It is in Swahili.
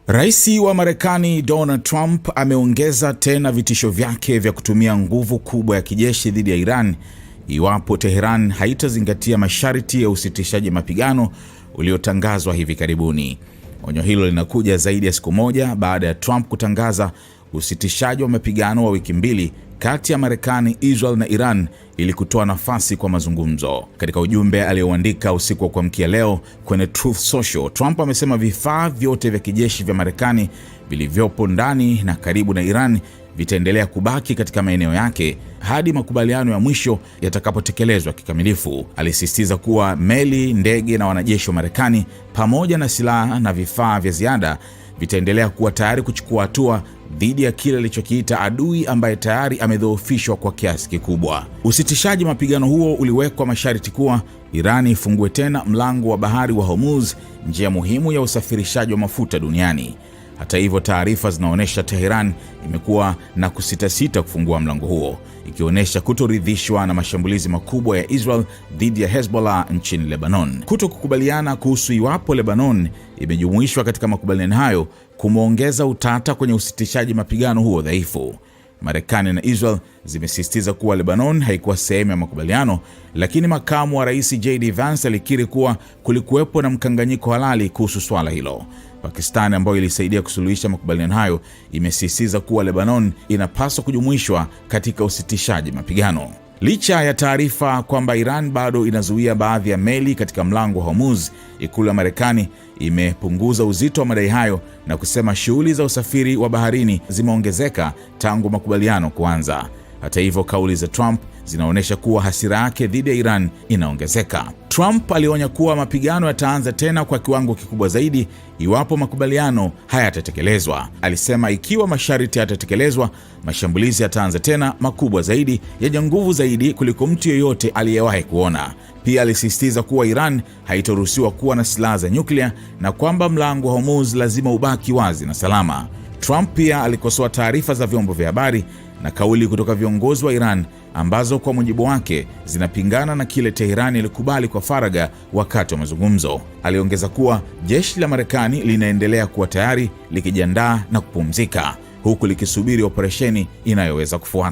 Rais wa Marekani Donald Trump ameongeza tena vitisho vyake vya kutumia nguvu kubwa ya kijeshi dhidi ya Iran iwapo Tehran haitazingatia masharti ya usitishaji mapigano uliotangazwa hivi karibuni. Onyo hilo linakuja zaidi ya siku moja baada ya Trump kutangaza usitishaji wa mapigano wa wiki mbili kati ya Marekani, Israel na Iran ili kutoa nafasi kwa mazungumzo. Katika ujumbe alioandika usiku wa kuamkia leo kwenye Truth Social, Trump amesema vifaa vyote vya kijeshi vya Marekani vilivyopo ndani na karibu na Iran vitaendelea kubaki katika maeneo yake hadi makubaliano ya mwisho yatakapotekelezwa kikamilifu. Alisisitiza kuwa meli, ndege na wanajeshi wa Marekani pamoja na silaha na vifaa vya ziada vitaendelea kuwa tayari kuchukua hatua dhidi ya kile alichokiita adui ambaye tayari amedhoofishwa kwa kiasi kikubwa. Usitishaji mapigano huo uliwekwa masharti kuwa Irani ifungue tena mlango wa bahari wa Hormuz, njia muhimu ya usafirishaji wa mafuta duniani. Hata hivyo, taarifa zinaonyesha Tehran imekuwa na kusitasita kufungua mlango huo, ikionyesha kutoridhishwa na mashambulizi makubwa ya Israel dhidi ya Hezbollah nchini Lebanon. Kutokukubaliana kuhusu iwapo Lebanon imejumuishwa katika makubaliano hayo kumeongeza utata kwenye usitishaji mapigano huo dhaifu. Marekani na Israel zimesisitiza kuwa Lebanon haikuwa sehemu ya makubaliano, lakini makamu wa rais JD Vance alikiri kuwa kulikuwepo na mkanganyiko halali kuhusu swala hilo. Pakistan, ambayo ilisaidia kusuluhisha makubaliano hayo, imesisitiza kuwa Lebanon inapaswa kujumuishwa katika usitishaji mapigano. Licha ya taarifa kwamba Iran bado inazuia baadhi ya meli katika mlango wa Hormuz, ikulu ya Marekani imepunguza uzito wa madai hayo na kusema shughuli za usafiri wa baharini zimeongezeka tangu makubaliano kuanza. Hata hivyo, kauli za Trump zinaonyesha kuwa hasira yake dhidi ya Iran inaongezeka. Trump alionya kuwa mapigano yataanza tena kwa kiwango kikubwa zaidi iwapo makubaliano hayatatekelezwa. Alisema ikiwa masharti hayatatekelezwa, mashambulizi yataanza tena makubwa zaidi, yenye nguvu zaidi kuliko mtu yeyote aliyewahi kuona. Pia alisisitiza kuwa Iran haitaruhusiwa kuwa na silaha za nyuklia na kwamba mlango wa Hormuz lazima ubaki wazi na salama. Trump pia alikosoa taarifa za vyombo vya habari na kauli kutoka viongozi wa Iran ambazo kwa mujibu wake zinapingana na kile Tehran ilikubali kwa faragha wakati wa mazungumzo. Aliongeza kuwa jeshi la Marekani linaendelea kuwa tayari, likijiandaa na kupumzika, huku likisubiri operesheni inayoweza kufuata.